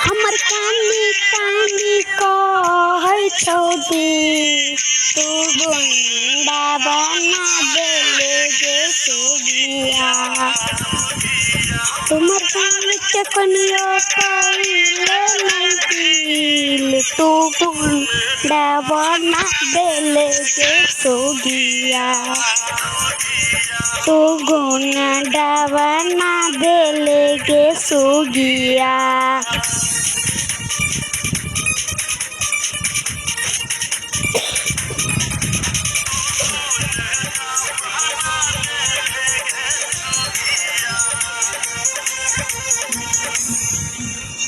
हमर कानी कानी कहै छौ दी तू गुंडा बना देले गे सोगिया। तुमर गाँव के कनियो कइले नहीं दिल तू गुंडा बना देले गे सोगिया। तू गुंडा बना देले गे सोगिया।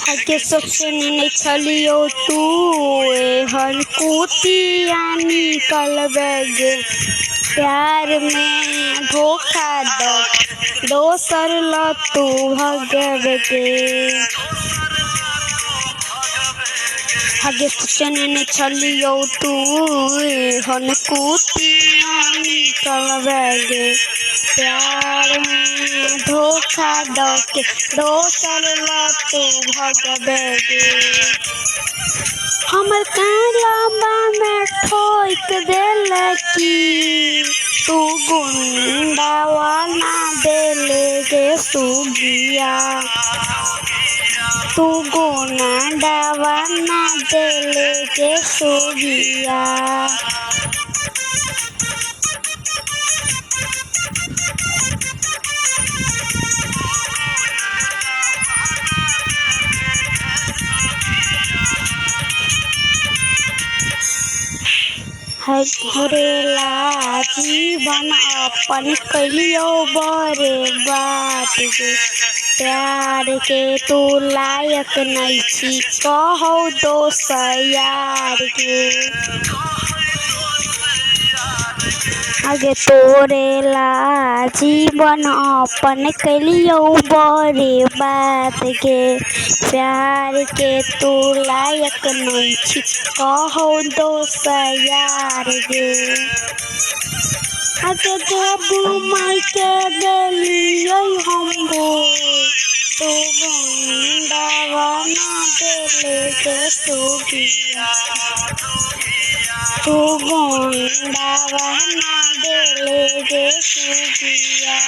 आगे सबसे नहीं छलियो तू एहन कुतिया निकलबे गे प्यार में धोखा दोसर ल तू भगबे गे। आगे सबसे नहीं छलियो तू एहन कुतिया निकलबे गे प्यार में धोखा दके दोसर ल तू भगबे गे। हमर कालबा में ठोक देले की तू गुंडा बना देले गे सुगिया। तू गुंडा बना देले गे सुगिया। घरेला जीवन अपन कहियो बर्बाद गे प्यार के तू लायक नहीं छी कहो दोस्त यार गे। आगे तोरेला जीवन अपन कलियो बर्बाद गे प्यार के तू लायक नहीं छी कहो दोस्त यार गे। आगे बाबू माई के देलियै हमबो तू गुंडा बना देले गे सुगिया। तू गुंडा बना देले गे सुगिया।